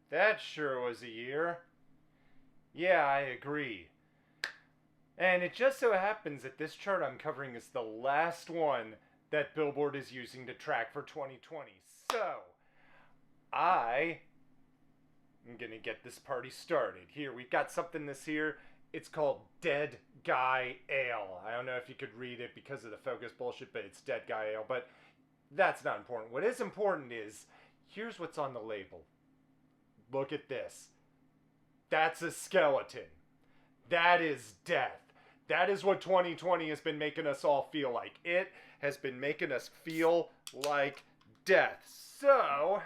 That sure was a year. Yeah, I agree. And it just so happens that this chart I'm covering is the last one that Billboard is using to track for 2020. So, I'm gonna get this party started. Here, we've got something this here. It's called Dead Guy Ale. I don't know if you could read it because of the focus bullshit, but it's Dead Guy Ale. But that's not important. What is important is, here's what's on the label. Look at this. That's a skeleton. That is death. That is what 2020 has been making us all feel like. It has been making us feel like death. So,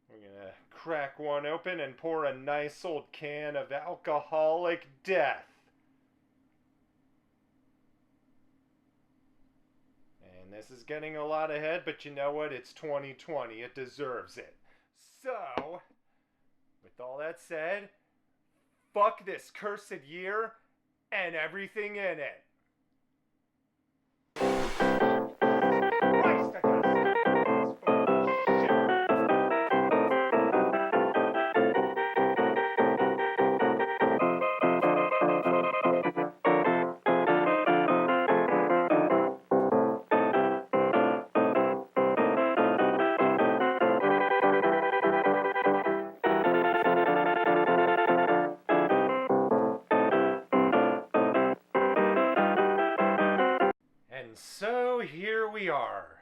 we're gonna crack one open and pour a nice old can of alcoholic death. And this is getting a lot ahead, but you know what? It's 2020. It deserves it. So, with all that said, fuck this cursed year and everything in it. Christ, I gotta stop this fucking shit. And so here we are,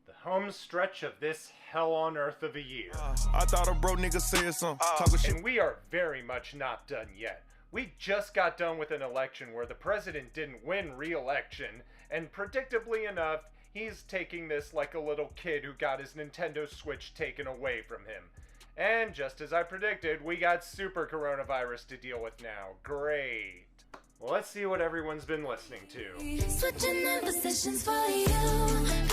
the home stretch of this hell on earth of a year. I thought a bro nigga said something. Talking shit. And we are very much not done yet. We just got done with an election where the president didn't win re-election, and predictably enough, he's taking this like a little kid who got his Nintendo Switch taken away from him. And just as I predicted, we got super coronavirus to deal with now. Great. Well, let's see what everyone's been listening to. Switching the positions for you.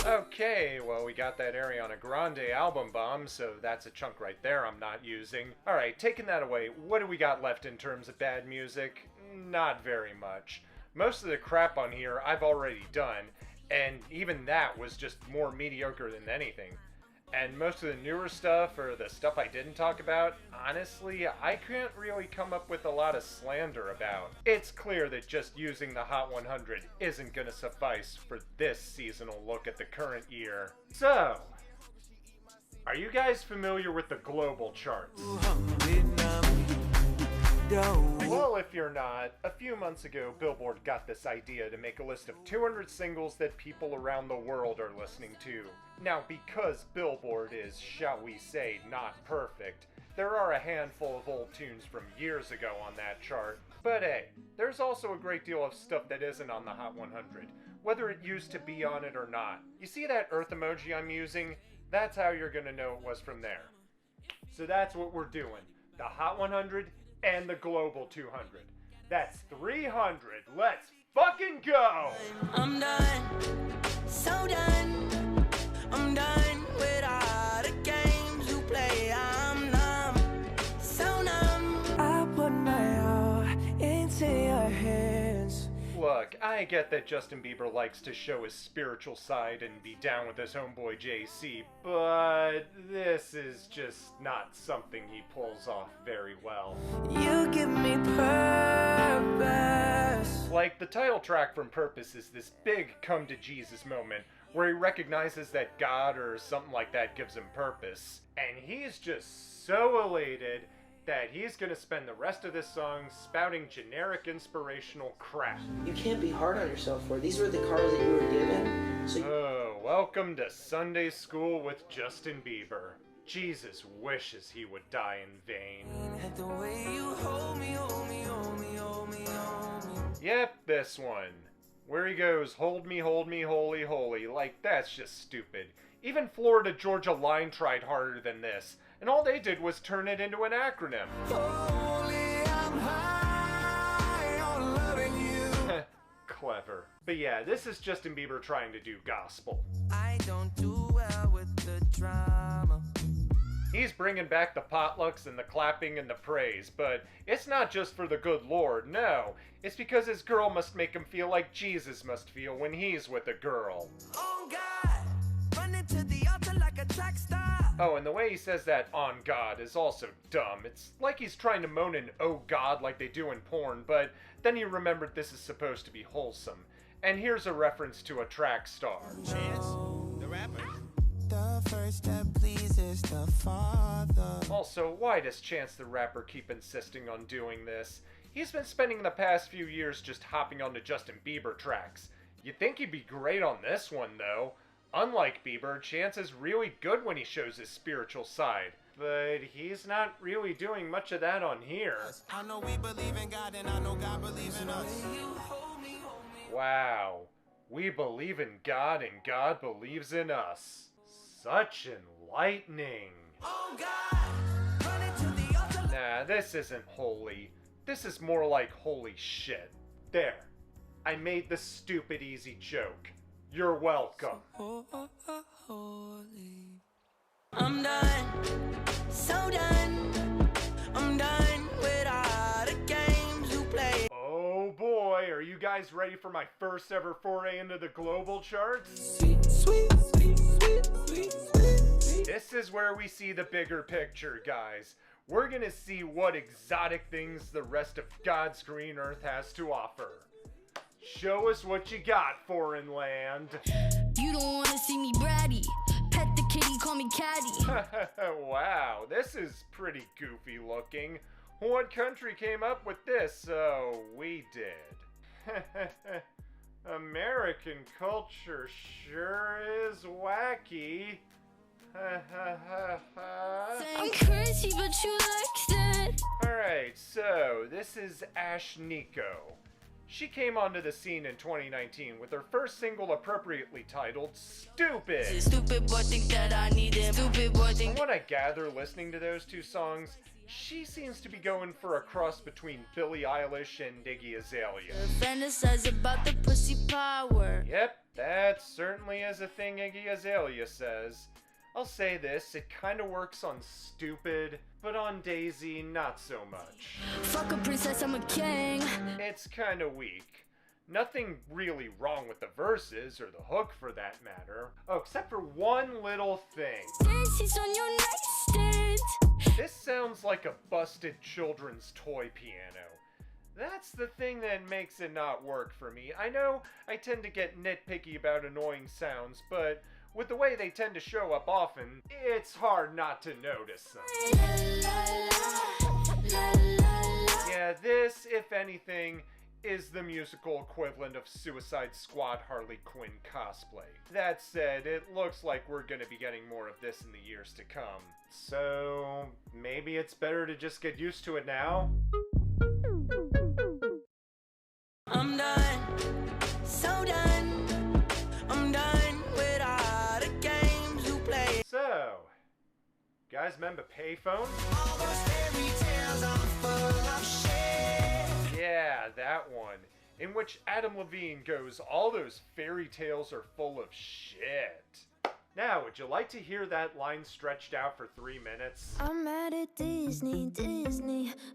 Okay, well, we got that Ariana Grande album bomb, so that's a chunk right there I'm not using. Alright, taking that away, what do we got left in terms of bad music? Not very much. Most of the crap on here I've already done, and even that was just more mediocre than anything. And most of the newer stuff, or the stuff I didn't talk about, honestly, I can't really come up with a lot of slander about. It's clear that just using the Hot 100 isn't gonna suffice for this seasonal look at the current year. So, are you guys familiar with the global charts? Well, if you're not, a few months ago, Billboard got this idea to make a list of 200 singles that people around the world are listening to. Now, because Billboard is, shall we say, not perfect, there are a handful of old tunes from years ago on that chart. But hey, there's also a great deal of stuff that isn't on the Hot 100, whether it used to be on it or not. You see that Earth emoji I'm using? That's how you're gonna know it was from there. So that's what we're doing. The Hot 100 and the Global 200. That's 300. Let's fucking go! I'm done, so done. I'm done with all the games you play. I'm numb, so numb. I put my all into your hands. Look, I get that Justin Bieber likes to show his spiritual side and be down with his homeboy JC, but this is just not something he pulls off very well. You give me purpose. Like, the title track from Purpose is this big come to Jesus moment where he recognizes that God or something like that gives him purpose, and he's just so elated that he's gonna spend the rest of this song spouting generic inspirational crap. You can't be hard on yourself for it. These were the cards that you were given. So Oh, welcome to Sunday School with Justin Bieber. Jesus wishes he would die in vain. And the way you hold me, hold me, hold me, hold me, hold me. Yep, this one. Where he goes, hold me, holy, holy. Like, that's just stupid. Even Florida Georgia Line tried harder than this, and all they did was turn it into an acronym. Holy, I'm high on loving you. Clever. But yeah, this is Justin Bieber trying to do gospel. I don't do well with the drama. He's bringing back the potlucks and the clapping and the praise, but it's not just for the good Lord, no. It's because his girl must make him feel like Jesus must feel when he's with a girl. Oh God, running to the altar like a track star. Oh, and the way he says that "on God" is also dumb. It's like he's trying to moan an "oh God" like they do in porn, but then he remembered this is supposed to be wholesome. And here's a reference to a track star. Chance, the rapper. The first step pleases the Father. Also, why does Chance the Rapper keep insisting on doing this? He's been spending the past few years just hopping onto Justin Bieber tracks. You'd think he'd be great on this one, though. Unlike Bieber, Chance is really good when he shows his spiritual side. But he's not really doing much of that on here. I know we believe in God and I know God believes in us. Wow. We believe in God and God believes in us. Such enlightening. Oh God, run into the altar. Nah, this isn't holy. This is more like holy shit. There. I made the stupid easy joke. You're welcome. I'm done, so done. I'm done with all the games you play. Oh boy, are you guys ready for my first ever foray into the global charts? Sweet, sweet, sweet, sweet, sweet, sweet. This is where we see the bigger picture, guys. We're gonna see what exotic things the rest of God's green earth has to offer. Show us what you got, foreign land. You don't wanna see me bratty. Pet the kitty, call me caddy. Wow, this is pretty goofy looking. What country came up with this? Oh, we did. American culture sure is wacky. I'm crazy, but you like that. Alright, so this is Ash Nico. She came onto the scene in 2019 with her first single appropriately titled Stupid. Stupid boy think that I need him. Stupid boy From think. what I gather listening to those two songs, she seems to be going for a cross between Billie Eilish and Iggy Azalea. Fantasize about the pussy power. Yep, that certainly is a thing Iggy Azalea says. I'll say this, it kinda works on Stupid, but on Daisy, not so much. Fuck a princess, I'm a king. It's kinda weak. Nothing really wrong with the verses, or the hook for that matter. Oh, except for one little thing. Dances on your nightstand. This sounds like a busted children's toy piano. That's the thing that makes it not work for me. I know I tend to get nitpicky about annoying sounds, but with the way they tend to show up often, it's hard not to notice them. Yeah, this, if anything, is the musical equivalent of Suicide Squad Harley Quinn cosplay. That said, it looks like we're gonna be getting more of this in the years to come. So, maybe it's better to just get used to it now? I'm done, so done. I'm done with all the games you play. So, guys remember Payphone? All those fairy tales are full of shit. Yeah, that one. In which Adam Levine goes, all those fairy tales are full of shit. Now, would you like to hear that line stretched out for 3 minutes? I'm mad at Disney,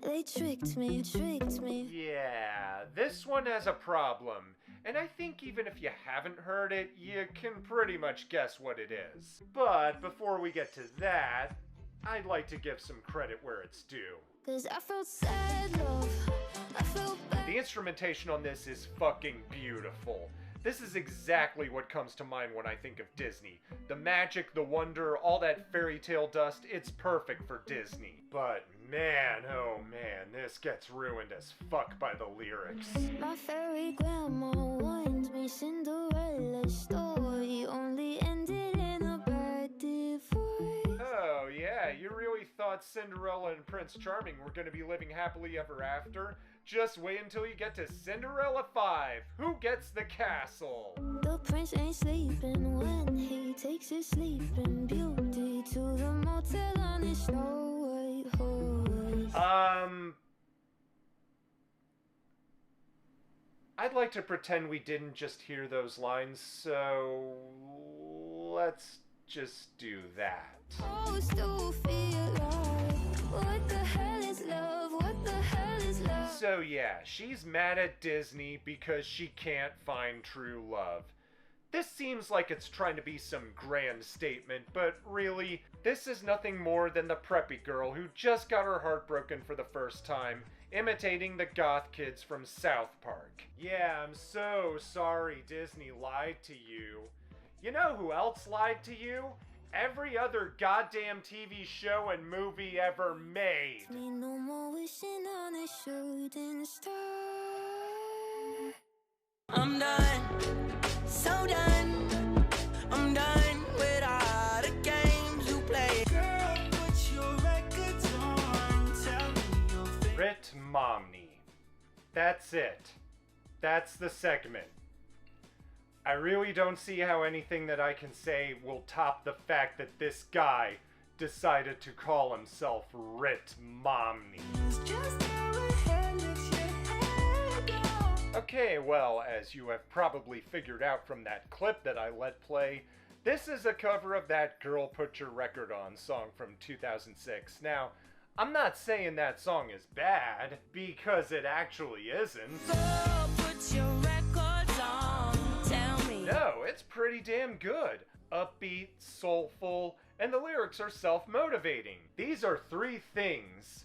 they tricked me. Yeah, this one has a problem. And I think even if you haven't heard it, you can pretty much guess what it is. But before we get to that, I'd like to give some credit where it's due. 'Cause I felt sad, love. I felt bad. The instrumentation on this is fucking beautiful. This is exactly what comes to mind when I think of Disney. The magic, the wonder, all that fairy tale dust, it's perfect for Disney. But man, oh man, this gets ruined as fuck by the lyrics. My fairy grandma warned me Cinderella's story only ended in a bad divorce. Oh yeah, you really thought Cinderella and Prince Charming were gonna be living happily ever after? Just wait until you get to Cinderella 5. Who gets the castle? The prince ain't sleeping when he takes his sleeping beauty to the motel on his snow white horse. I'd like to pretend we didn't just hear those lines, so let's just do that. Oh, still feel like what the hell is love? What the hell is love? So yeah, she's mad at Disney because she can't find true love. This seems like it's trying to be some grand statement, but really, this is nothing more than the preppy girl who just got her heart broken for the first time, imitating the goth kids from South Park. Yeah, I'm so sorry Disney lied to you. You know who else lied to you? Every other goddamn TV show and movie ever made. No more wishing on a shooting star. I'm done, so done. I'm done with all the games you play. Girl, put your records on. Tell me your favorite. Ritt Momney. That's it. That's the segment. I really don't see how anything that I can say will top the fact that this guy decided to call himself Ritt Momney. Just go ahead, let your head go. Okay, well, as you have probably figured out from that clip that I let play, this is a cover of that Girl Put Your Record On song from 2006. Now, I'm not saying that song is bad, because it actually isn't. Girl, put your records on. Tell me. No, it's pretty damn good. Upbeat, soulful, and the lyrics are self-motivating. These are three things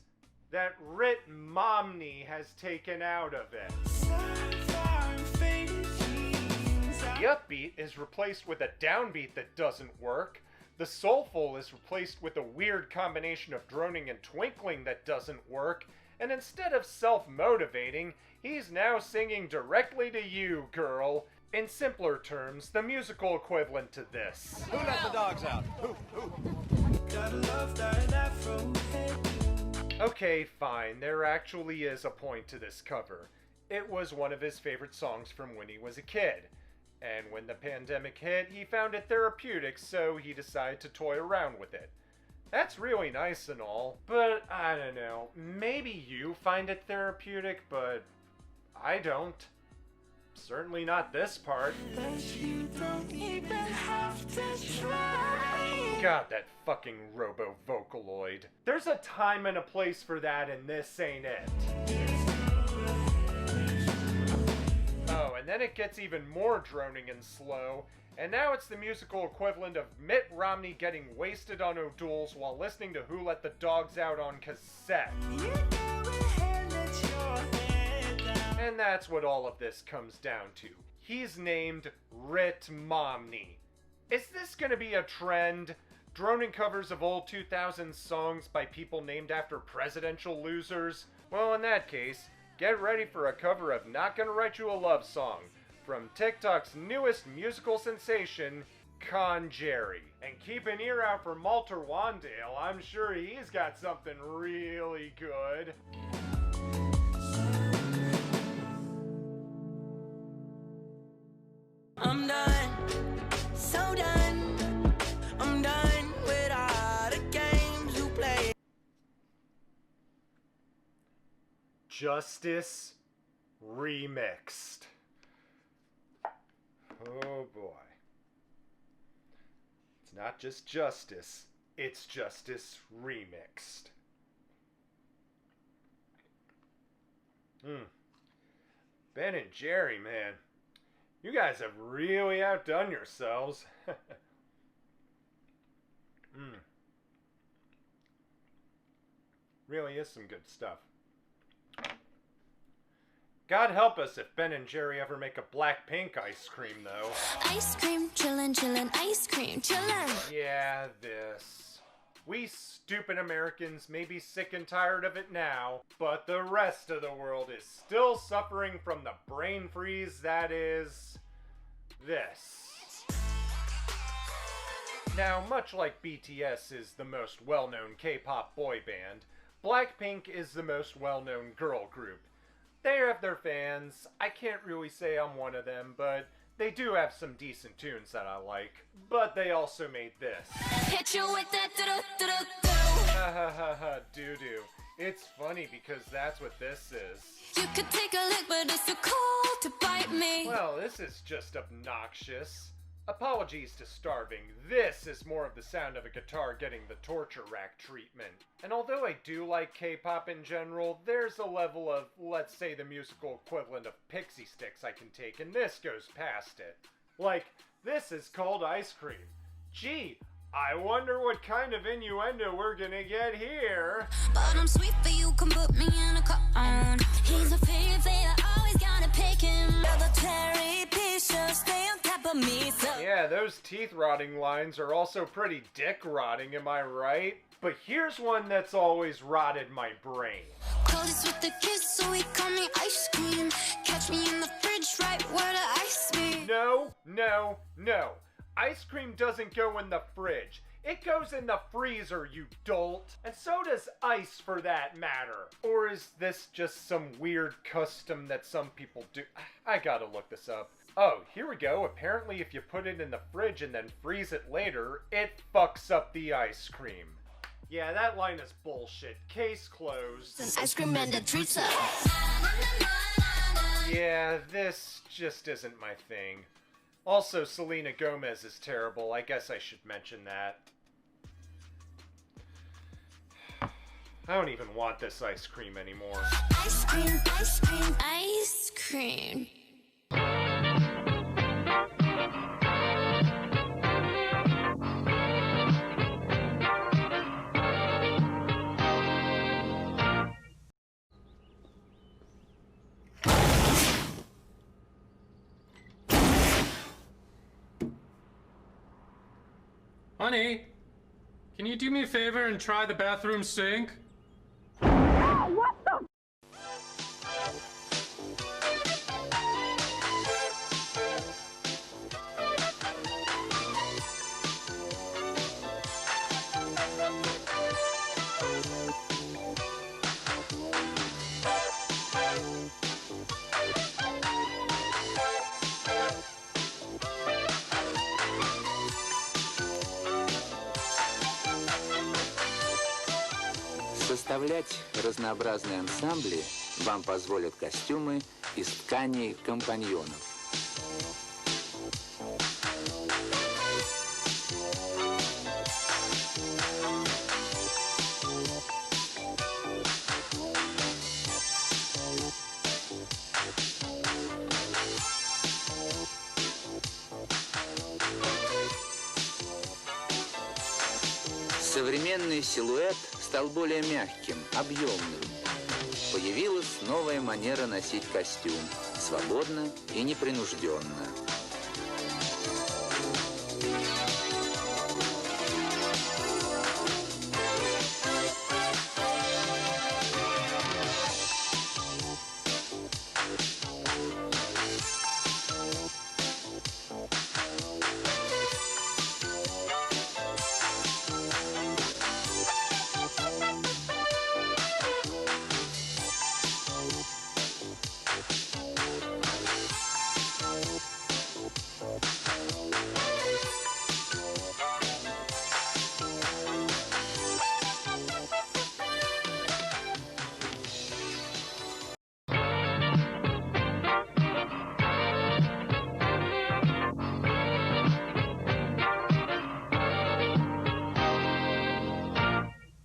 that Ritt Momney has taken out of it. Sunflower and faded jeans. The upbeat is replaced with a downbeat that doesn't work. The soulful is replaced with a weird combination of droning and twinkling that doesn't work. And instead of self-motivating, he's now singing directly to you, girl. In simpler terms, the musical equivalent to this. Who let the dogs out? Who? Gotta love that afro head. Okay, fine, there actually is a point to this cover. It was one of his favorite songs from when he was a kid. And when the pandemic hit, he found it therapeutic, so he decided to toy around with it. That's really nice and all, but I don't know, maybe you find it therapeutic, but I don't. Certainly not this part. But you don't even have to try. God, that fucking robo-vocaloid. There's a time and a place for that, and this ain't it. Oh, and then it gets even more droning and slow, and now it's the musical equivalent of Mitt Romney getting wasted on O'Doul's while listening to Who Let the Dogs Out on cassette. You go ahead, let your head down. And that's what all of this comes down to. He's named Ritt Momney. Is this gonna be a trend? Droning covers of old 2000s songs by people named after presidential losers? Well, in that case, get ready for a cover of Not Gonna Write You a Love Song from TikTok's newest musical sensation, Con Jerry. And keep an ear out for Malter Wandale, I'm sure he's got something really good. I'm done, so done. I'm done with all the games you play. Justice Remixed. Oh boy. It's not just justice, it's Justice Remixed. Ben and Jerry, man. You guys have really outdone yourselves. Really is some good stuff. God help us if Ben and Jerry ever make a Blackpink ice cream, though. Ice cream, chillin', chillin', ice cream, chillin'. Yeah, this. We stupid Americans may be sick and tired of it now, but the rest of the world is still suffering from the brain freeze that is... this. Now, much like BTS is the most well-known K-pop boy band, Blackpink is the most well-known girl group. They have their fans. I can't really say I'm one of them, but they do have some decent tunes that I like. But they also made this. Hit you with that do-do-do-do-do. Ha ha ha ha, doo-doo. It's funny because that's what this is. You could take a lick, but it's too cold to bite me. Well, this is just obnoxious. Apologies to Starving. This is more of the sound of a guitar getting the torture rack treatment. And although I do like K-pop in general, there's a level of, let's say, the musical equivalent of Pixie Sticks I can take, and this goes past it. Like, This is called ice cream. Gee, I wonder what kind of innuendo we're gonna get here. But I'm sweet for you, can put me in a cone. He's a favorite, always gotta pick him. The cherry pieces stay on top of me. So Yeah, those teeth rotting lines are also pretty dick rotting, am I right? But here's one that's always rotted my brain. close with the kiss, so he call me ice cream. Catch me in the fridge, right where the ice be. No, no, no. Ice cream doesn't go in the fridge. It goes in the freezer, you dolt. And so does ice, for that matter. Or is this just some weird custom that some people do? I gotta look this up. Oh, here we go. Apparently if you put it in the fridge and then freeze it later, it fucks up the ice cream. Yeah, that line is bullshit. Case closed. Ice cream and a treat. Yeah, this just isn't my thing. Also, Selena Gomez is terrible. I guess I should mention that. I don't even want this ice cream anymore. Ice cream, ice cream, ice cream. Honey, can you do me a favor and try the bathroom sink? Составлять разнообразные ансамбли вам позволят костюмы из тканей компаньонов. Современный силуэт стал более мягким, объемным. Появилась новая манера носить костюм, свободно и непринужденно.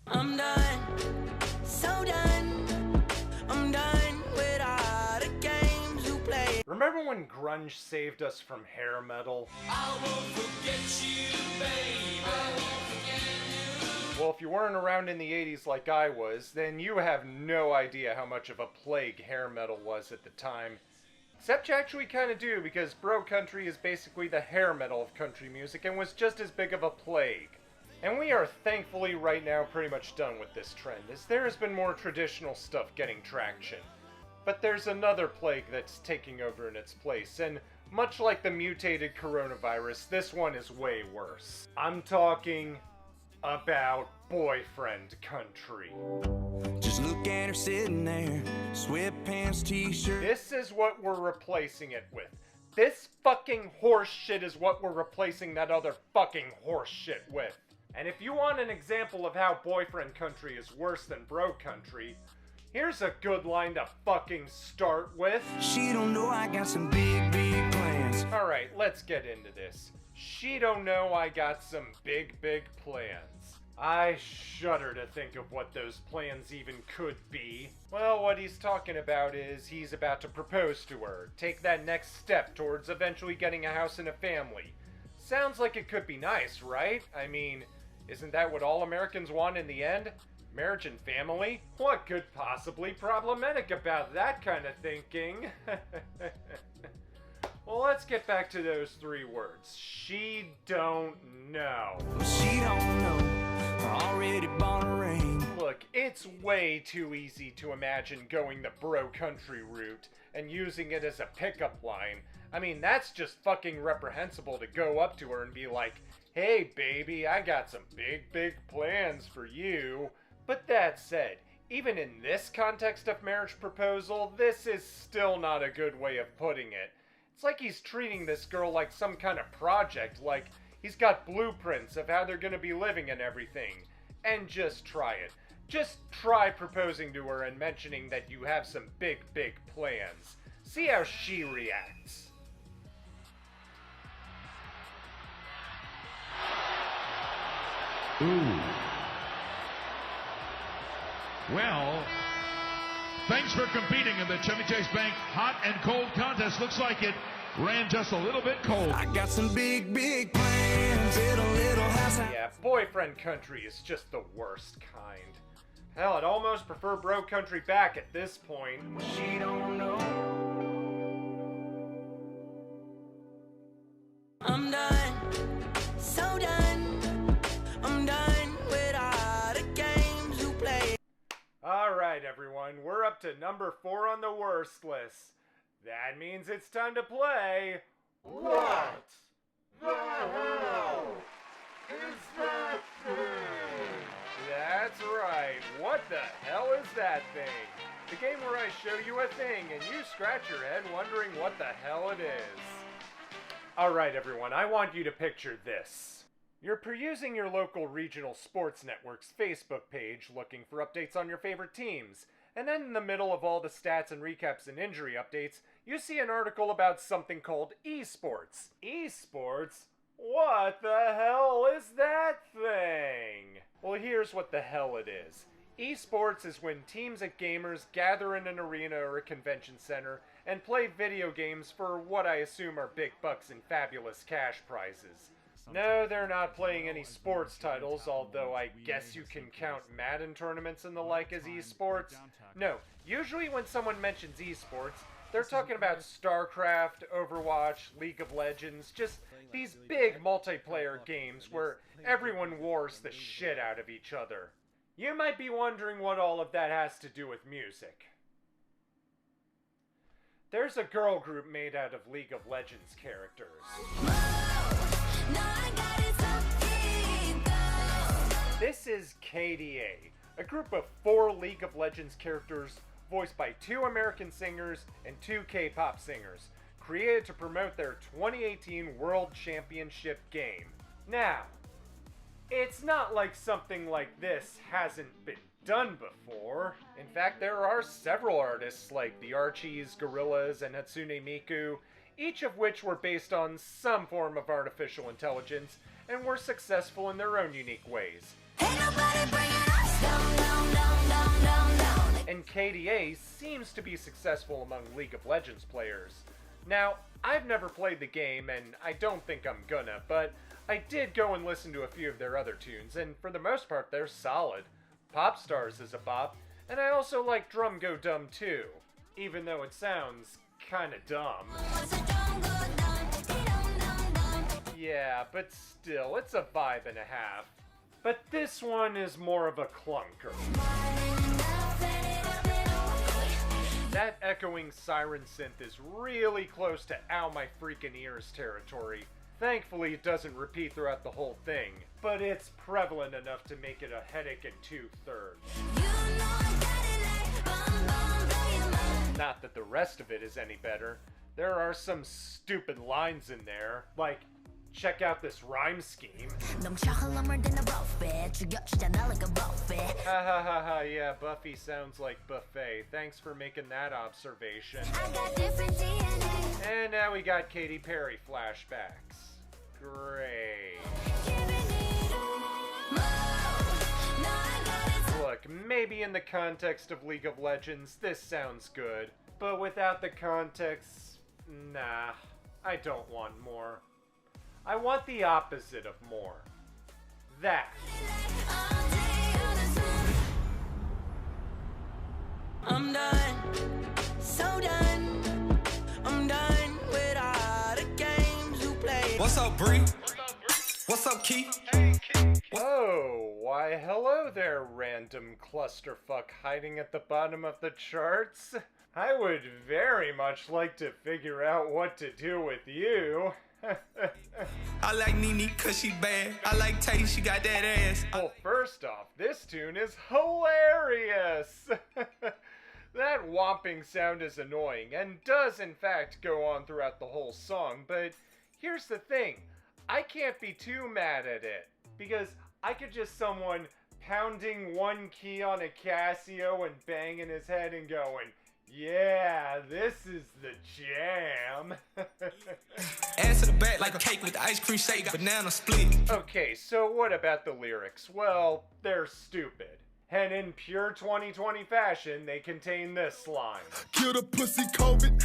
I'm done, so done. I'm done with all the games you play. Remember when grunge saved us from hair metal? Well, if you weren't around in the 80s like I was, then you have no idea how much of a plague hair metal was at the time. Except you actually kind of do, because bro country is basically the hair metal of country music and was just as big of a plague. And we are thankfully right now pretty much done with this trend, as there has been more traditional stuff getting traction. But there's another plague that's taking over in its place, and much like the mutated coronavirus, this one is way worse. I'm talking about boyfriend country. Just look at her sitting there, sweatpants, t-shirt. This is what we're replacing it with. This fucking horse shit is what we're replacing that other fucking horse shit with. And if you want an example of how boyfriend country is worse than bro country, here's a good line to fucking start with. She don't know I got some big, big plans. Alright, let's get into this. She don't know I got some big, big plans. I shudder to think of what those plans even could be. Well, what he's talking about is he's about to propose to her, take that next step towards eventually getting a house and a family. Sounds like it could be nice, right? I mean, isn't that what all Americans want in the end? Marriage and family? What could possibly problematic about that kind of thinking? Well, let's get back to those 3 words. She don't know. She don't know. Already bought a ring. Look, it's way too easy to imagine going the bro country route and using it as a pickup line. I mean, that's just fucking reprehensible to go up to her and be like, hey baby, I got some big plans for you. But that said, even in this context of marriage proposal, this is still not a good way of putting it. It's like he's treating this girl like some kind of project, like he's got blueprints of how they're gonna be living and everything. And just try it. Just try proposing to her and mentioning that you have some big plans. See how she reacts. Ooh. Well, thanks for competing in the Chevy Chase Bank Hot and Cold Contest. Looks like it ran just a little bit cold. I got some big plans in a little house. Yeah, boyfriend country is just the worst kind. Hell, I'd almost prefer bro country back at this point. She don't know. I'm done, so done. I'm done with all the games you play. Alright everyone, we're up to number 4 on the worst list. That means it's time to play... What the hell is that thing? That's right, what the hell is that thing? The game where I show you a thing and you scratch your head wondering what the hell it is. Alright everyone, I want you to picture this. You're perusing your local regional sports network's Facebook page looking for updates on your favorite teams, and then in the middle of all the stats and recaps and injury updates, you see an article about something called esports. Esports? What the hell is that thing? Well, here's what the hell it is. Esports is when teams and gamers gather in an arena or a convention center and play video games for what I assume are big bucks and fabulous cash prizes. No, they're not playing any sports titles, although I guess you can count Madden tournaments and the like as esports. No, usually when someone mentions esports, they're talking about StarCraft, Overwatch, League of Legends, just these big multiplayer games where everyone wars the shit out of each other. You might be wondering what all of that has to do with music. There's a girl group made out of League of Legends characters. This is KDA, a group of 4 League of Legends characters voiced by 2 American singers and 2 K-pop singers, created to promote their 2018 World Championship game. Now, it's not like something like this hasn't been done before. In fact, there are several artists like the Archies, Gorillaz, and Hatsune Miku, each of which were based on some form of artificial intelligence and were successful in their own unique ways. And KDA seems to be successful among League of Legends players. Now, I've never played the game, and I don't think I'm gonna, but I did go and listen to a few of their other tunes, and for the most part, they're solid. Pop Stars is a bop, and I also like Drum Go Dumb too, even though it sounds kinda dumb. Yeah, but still, it's a vibe and a half. But this one is more of a clunker. That echoing siren synth is really close to ow my freaking ears territory. Thankfully, it doesn't repeat throughout the whole thing, but it's prevalent enough to make it a headache in 2/3. Not that the rest of it is any better. There are some stupid lines in there, like, check out this rhyme scheme. Ha ha ha ha, yeah, Buffy sounds like buffet. Thanks for making that observation. And now we got Katy Perry flashbacks. Great. Look, maybe in the context of League of Legends, this sounds good. But without the context, nah, I don't want more. I want the opposite of more. That. I'm done, so done. I'm done with all the games you play. What's up, Bree? What's up, Keith? Oh, why hello there, random clusterfuck hiding at the bottom of the charts. I would very much like to figure out what to do with you. I like Nene cause she bad. I like Tay, she got that ass. Well, first off, this tune is hilarious! That whomping sound is annoying, and does in fact go on throughout the whole song, but here's the thing, I can't be too mad at it, because I could just someone pounding one key on a Casio and banging his head and going, yeah, this is the jam. Ass to the back like a cake with the ice cream shake, banana split. Okay, so what about the lyrics? Well, they're stupid. And in pure 2020 fashion, they contain this line. Kill the pussy COVID.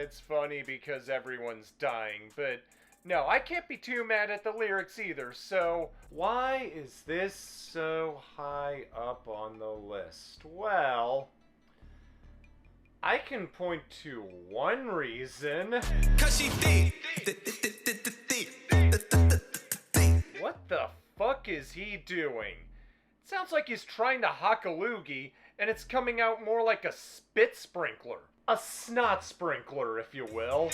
It's funny because everyone's dying, but no, I can't be too mad at the lyrics either, so why is this so high up on the list? Well, I can point to one reason. Cause she thick. What the fuck is he doing? It sounds like he's trying to hock a loogie, and it's coming out more like a spit sprinkler. A snot sprinkler, if you will.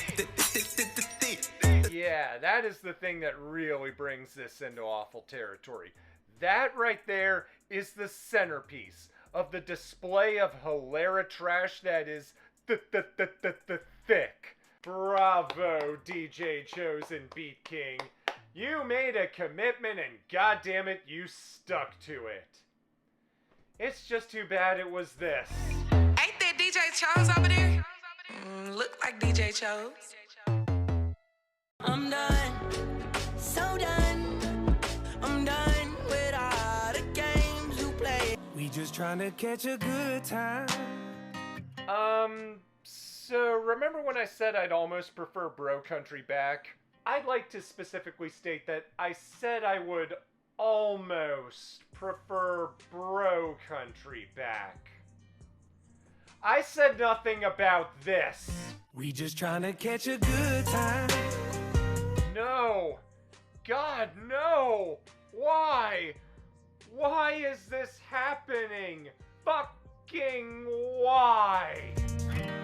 Yeah, that is the thing that really brings this into awful territory. That right there is the centerpiece of the display of hilara trash that is thick. Bravo, DJ Chosen Beat King. You made a commitment and goddammit, you stuck to it. It's just too bad it was this. Ain't that DJ Chose over there? Look like DJ Chose. I'm done, so done. I'm done with all the games you play. We just trying to catch a good time. So remember when I said I'd almost prefer Bro Country back? I'd like to specifically state that I said I would almost prefer Bro Country back. I said nothing about this. We just trying to catch a good time. No. God, no. Why? Why is this happening? Fucking why?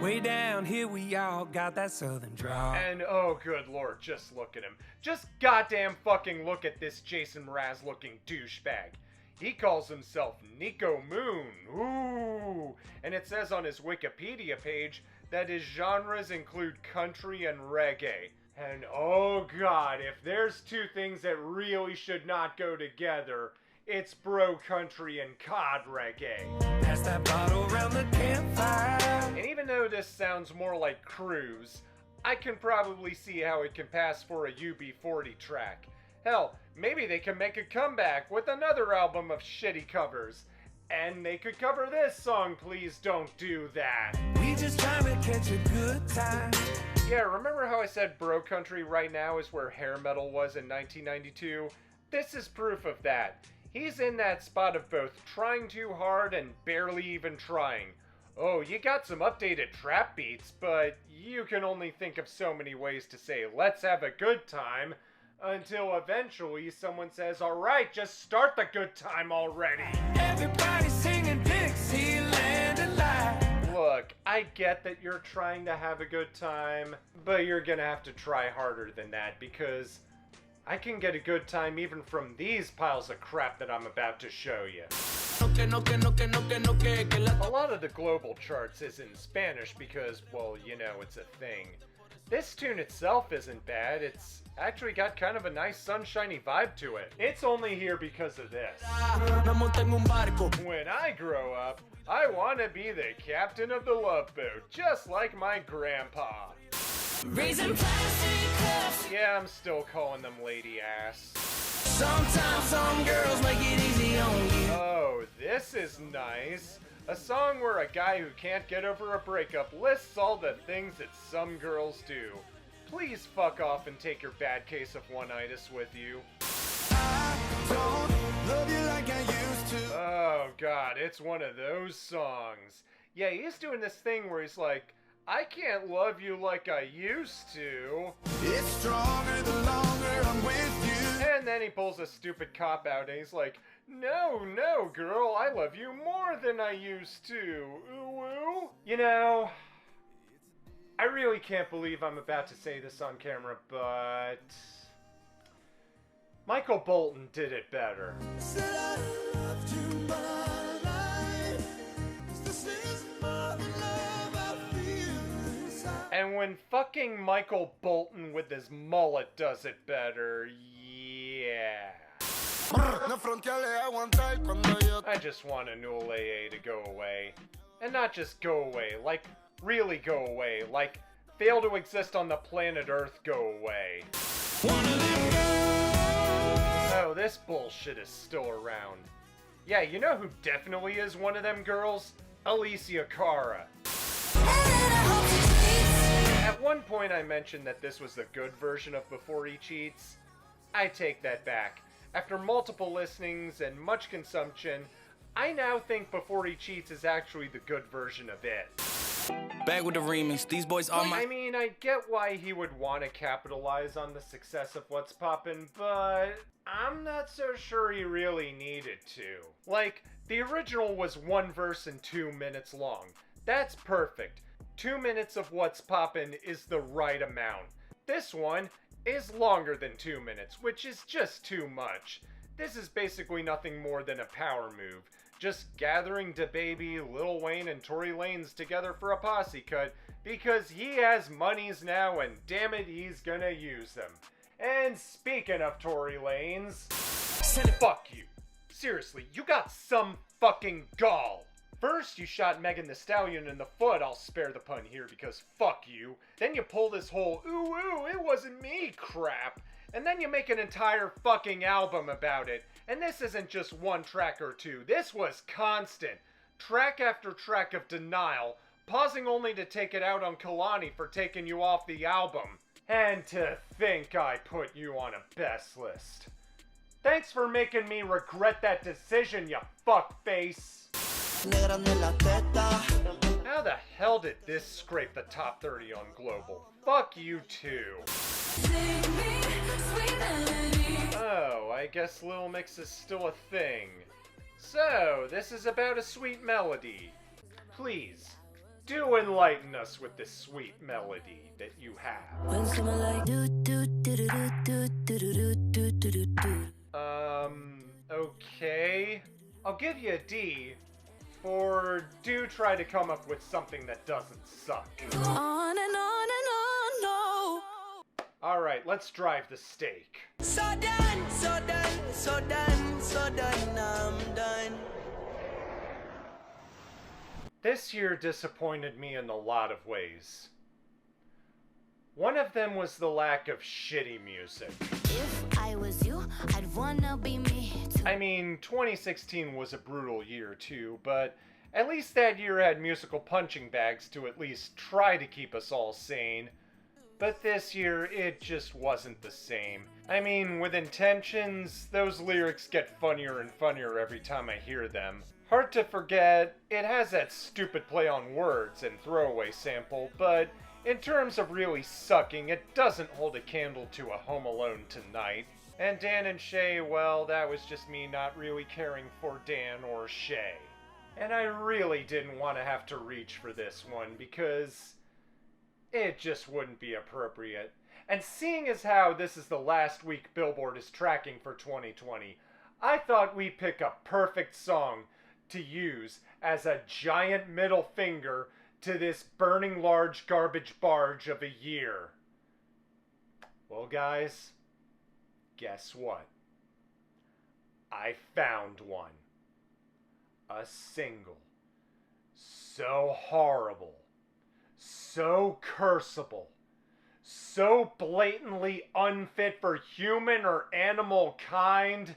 Way down here we all got that southern drawl. And oh good lord, just look at him. Just goddamn fucking look at this Jason Mraz looking douchebag. He calls himself Nico Moon. Ooh. And it says on his Wikipedia page that his genres include country and reggae. And oh god, if there's two things that really should not go together, it's bro country and cod reggae. Pass that bottle around the campfire. And even though this sounds more like Cruise, I can probably see how it can pass for a UB40 track. Hell, maybe they can make a comeback with another album of shitty covers. And they could cover this song, Please Don't Do That. We just trying to catch a good time. Yeah, remember how I said bro country right now is where hair metal was in 1992? This is proof of that. He's in that spot of both trying too hard and barely even trying. Oh, you got some updated trap beats, but you can only think of so many ways to say, let's have a good time, until eventually someone says, alright, just start the good time already. Everybody singing Dixieland alive. Look, I get that you're trying to have a good time, but you're gonna have to try harder than that, because I can get a good time even from these piles of crap that I'm about to show you. A lot of the global charts is in Spanish because, well, you know, it's a thing. This tune itself isn't bad, it's actually got kind of a nice sunshiny vibe to it. It's only here because of this. When I grow up, I want to be the captain of the Love Boat, just like my grandpa. Raising plastic cups. Yeah, I'm still calling them lady ass. Sometimes some girls make it easy on you. Oh, this is nice. A song where a guy who can't get over a breakup lists all the things that some girls do. please fuck off and take your bad case of one-itis with you. Don't love you like I used to. Oh god, it's one of those songs. Yeah, he's doing this thing where he's like, I can't love you like I used to. It's stronger the longer I'm with you. And then he pulls a stupid cop out and he's like, no, no, girl, I love you more than I used to. Ooh, ooh. You know, I really can't believe I'm about to say this on camera, but Michael Bolton did it better. Said I loved you, but I lied. 'Cause this is more than love I feel inside. And when fucking Michael Bolton with his mullet does it better, yeah. I just want a Newell AA to go away. And not just go away, like really go away, like fail to exist on the planet Earth go away. Oh, this bullshit is still around. Yeah, you know who definitely is one of them girls? Alicia Cara. At one point I mentioned that this was the good version of Before He Cheats. I take that back. After multiple listenings and much consumption, I now think Before He Cheats is actually the good version of it. Back with the remix. These boys are my. I mean, I get why he would want to capitalize on the success of What's Poppin', but I'm not so sure he really needed to. Like, the original was 1 verse and 2 minutes long. That's perfect. 2 minutes of What's Poppin' is the right amount. This one is longer than 2 minutes, which is just too much. This is basically nothing more than a power move. Just gathering DaBaby, Lil Wayne, and Tory Lanez together for a posse cut because he has monies now and damn it, he's gonna use them. And speaking of Tory Lanez, fuck you. Seriously, you got some fucking gall. First, you shot Megan Thee Stallion in the foot, I'll spare the pun here because fuck you. Then you pull this whole, ooh, ooh, it wasn't me crap. And then you make an entire fucking album about it. And this isn't just 1 track or 2. This was constant. Track after track of denial, pausing only to take it out on Kalani for taking you off the album. And to think I put you on a best list. Thanks for making me regret that decision, you fuckface. How the hell did this scrape the top 30 on Global? Fuck you too. Oh, I guess Lil Mix is still a thing. So, this is about a sweet melody. Please, do enlighten us with this sweet melody that you have. Okay. I'll give you a D for do try to come up with something that doesn't suck. On and on and on, no. Alright, let's drive the stake. So done, so done, so done, so done, I'm done. This year disappointed me in a lot of ways. One of them was the lack of shitty music. If I was you, I'd wanna be me too. I mean, 2016 was a brutal year too, but at least that year had musical punching bags to at least try to keep us all sane. But this year, it just wasn't the same. I mean, with Intentions, those lyrics get funnier and funnier every time I hear them. Hard to Forget, it has that stupid play on words and throwaway sample, but in terms of really sucking, it doesn't hold a candle to a Home Alone Tonight. And Dan and Shay, well, that was just me not really caring for Dan or Shay. And I really didn't want to have to reach for this one because it just wouldn't be appropriate. And seeing as how this is the last week Billboard is tracking for 2020, I thought we'd pick a perfect song to use as a giant middle finger to this burning large garbage barge of a year. Well, guys, guess what? I found one. A single. So horrible. So curseable. So blatantly unfit for human or animal kind.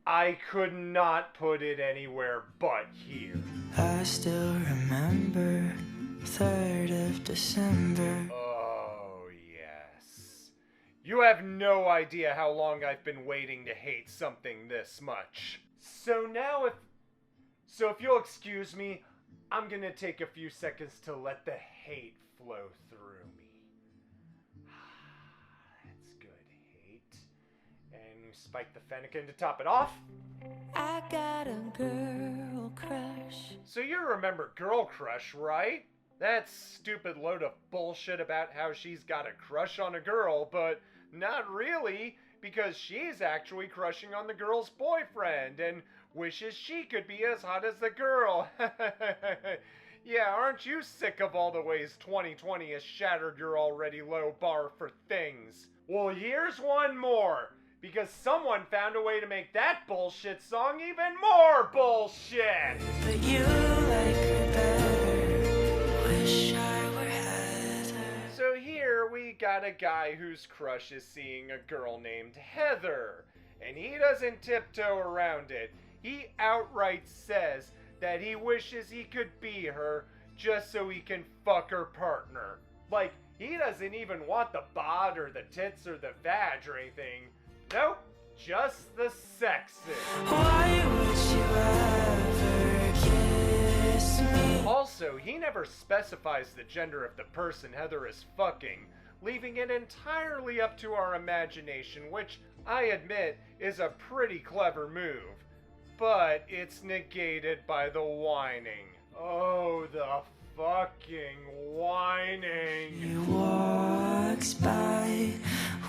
I could not put it anywhere but here. I still remember 3rd of December. Oh, You have no idea how long I've been waiting to hate something this much. So if you'll excuse me, I'm gonna take a few seconds to let the hate flow through me. That's good, hate. And spike the Fennekin to top it off. I got a girl crush. So you remember Girl Crush, right? That stupid load of bullshit about how she's got a crush on a girl, but not really, because she's actually crushing on the girl's boyfriend and wishes she could be as hot as the girl. Yeah, aren't you sick of all the ways 2020 has shattered your already low bar for things? Well, here's one more, because someone found a way to make that bullshit song even more bullshit! But you like her better. Wish I were Heather. So here we got a guy whose crush is seeing a girl named Heather, and he doesn't tiptoe around it. He outright says that he wishes he could be her just so he can fuck her partner. Like, he doesn't even want the bod or the tits or the vag or anything. Nope, just the sexes. Why would you ever kiss me? Also, he never specifies the gender of the person Heather is fucking, leaving it entirely up to our imagination, which I admit is a pretty clever move. But it's negated by the whining. Oh, the fucking whining. He walks by.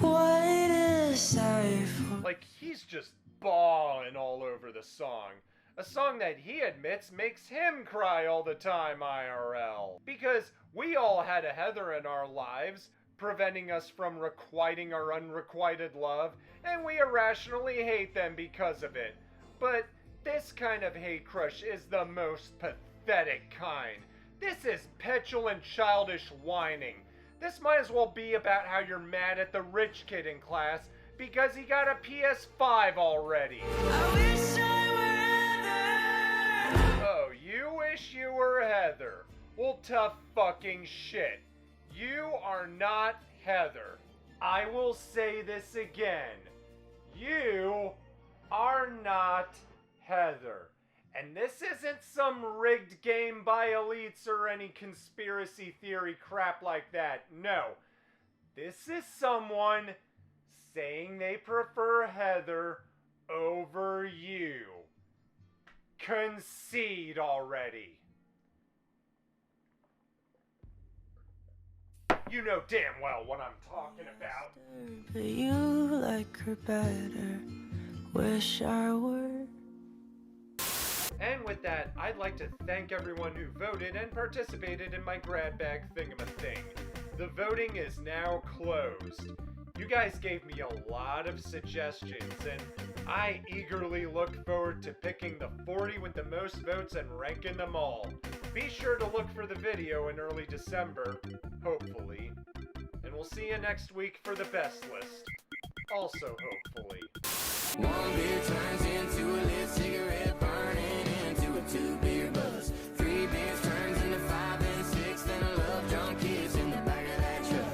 What a sight for. Like, he's just bawling all over the song. A song that he admits makes him cry all the time, IRL. Because we all had a Heather in our lives, preventing us from requiting our unrequited love, and we irrationally hate them because of it. But this kind of hate crush is the most pathetic kind. This is petulant, childish whining. This might as well be about how you're mad at the rich kid in class because he got a PS5 already. I wish I were Heather. Oh, you wish you were Heather. Well, tough fucking shit. You are not Heather. I will say this again. You are not Heather. And this isn't some rigged game by elites or any conspiracy theory crap like that. No. This is someone saying they prefer Heather over you. Concede already. You know damn well what I'm talking about. But you like her better. Wish I were. And with that, I'd like to thank everyone who voted and participated in my grab bag thingamathing. The voting is now closed. You guys gave me a lot of suggestions, and I eagerly look forward to picking the 40 with the most votes and ranking them all. Be sure to look for the video in early December, hopefully. And we'll see you next week for the best list. Also hopefully.